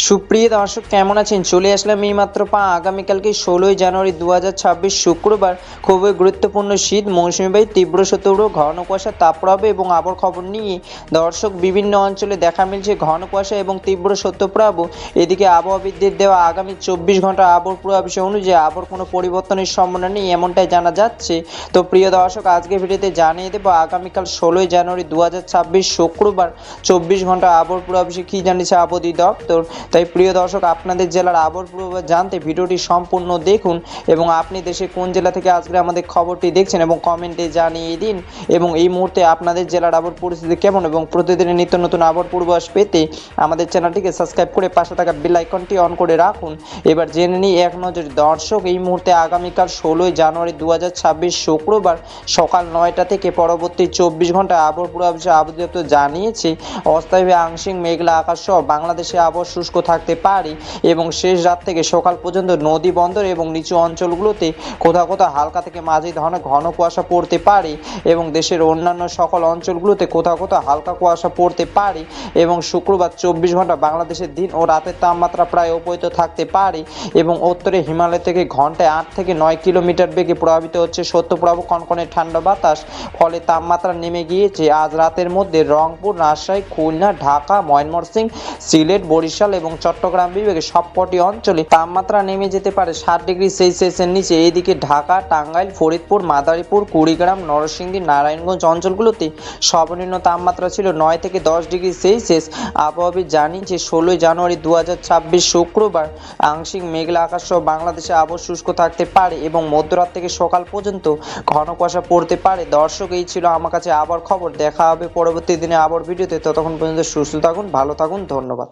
সুপ্রিয় দর্শক কেমন আছেন? চলে আসলাম এইমাত্র আগামীকালকে 16ই জানুয়ারি 2026 শুক্রবার খুবই গুরুত্বপূর্ণ শীত মৌসুমি বায়ু তীব্র শীতল ঘন কুয়াশা তাপপ্রবাহ এবং আবহাওয়ার খবর নিয়ে দর্শক বিভিন্ন অঞ্চলে দেখা মিলছে ঘন কুয়াশা এবং তীব্র শৈত্যপ্রবাহ। এদিকে আবহাওয়াবিদদের দেওয়া আগামী 24 ঘন্টা আবহাওয়ার পূর্বাভাস অনুযায়ী আবহাওয়ার কোনো পরিবর্তনের সম্ভাবনা নেই এমনটাই জানা যাচ্ছে। তো প্রিয় দর্শক আজকে ভিডিওতে জানিয়ে দেবো আগামীকাল 16ই জানুয়ারি 2026 শুক্রবার 24 ঘন্টা আবহাওয়ার পূর্বাভাসে কী জানিয়েছে আবহাওয়া দপ্তর। তাই প্রিয় দর্শক আপনাদের জেলার আবহাওয়ার পূর্বাভাস জানতে ভিডিওটি সম্পূর্ণ দেখুন এবং আপনি দেশে কোন জেলা থেকে আজকে আমাদের খবরটি দেখছেন এবং কমেন্টে জানিয়ে দিন। এবং এই মুহূর্তে আপনাদের জেলার আবহাওয়ার পরিস্থিতি কেমন এবং প্রতিদিনের নিত্য নতুন আবহাওয়ার পূর্বাভাস পেতে আমাদের চ্যানেলটিকে সাবস্ক্রাইব করে পাশে থাকা বেল আইকনটি অন করে রাখুন। এবার জেনে নিই এক নজরে দর্শক এই মুহূর্তে আগামীকাল 16ই জানুয়ারি 2026 শুক্রবার সকাল 9টা থেকে পরবর্তী 24 ঘন্টা আবহাওয়ার পূর্বাভাসে আবহাওয়া দপ্তর জানিয়েছে অস্থায়ীভাবে আংশিক মেঘলা আকাশ সহ বাংলাদেশে আবহাওয়া শুষ্ক থাকতে পারে এবং শেষ রাত থেকে সকাল পর্যন্ত নদী বন্দর এবং নিচু অঞ্চলগুলোতে কোথাও কোথাও হালকা থেকে মাঝারি ধরনের ঘন কুয়াশা পড়তে পারে এবং দেশের অন্যান্য সকল অঞ্চলগুলোতে কোথাও কোথাও হালকা কুয়াশা পড়তে পারে এবং শুক্রবার 24 ঘন্টা বাংলাদেশের দিন ও রাতের তাপমাত্রা প্রায় অব্যাহত থাকতে পারে এবং উত্তরে হিমালয় থেকে ঘন্টায় 8 থেকে 9 কিলোমিটার বেগে প্রভাবিত হচ্ছে শৈত্যপ্রবাহ কনকনে ঠান্ডা বাতাস। ফলে তাপমাত্রা নেমে গিয়েছে আজ রাতের মধ্যে রংপুর, রাজশাহী, খুলনা, ঢাকা, ময়মনসিংহ, সিলেট, বরিশাল এবং চট্টগ্রাম বিভাগে সবকটি অঞ্চলে তাপমাত্রা নেমে যেতে পারে 7 ডিগ্রি সেলসিয়াসের নিচে। এইদিকে ঢাকা, টাঙ্গাইল, ফরিদপুর, মাদারীপুর, কুড়িগ্রাম, নরসিংদী, নারায়ণগঞ্জ অঞ্চলগুলোতে সর্বনিম্ন তাপমাত্রা ছিল 9 থেকে 10 ডিগ্রি সেলসিয়াস। আবহাওয়াবিদ জানিয়েছে 16ই জানুয়ারি 2026 শুক্রবার আংশিক মেঘলা আকাশ সহ বাংলাদেশে আবহাওয়া শুষ্ক থাকতে পারে এবং মধ্যরাত থেকে সকাল পর্যন্ত ঘন কুয়াশা পড়তে পারে। দর্শক এই ছিল আমার কাছে আবহাওয়ার খবর। দেখা হবে পরবর্তী দিনে আবহাওয়ার ভিডিওতে। ততক্ষণ পর্যন্ত সুস্থ থাকুন, ভালো থাকুন, ধন্যবাদ।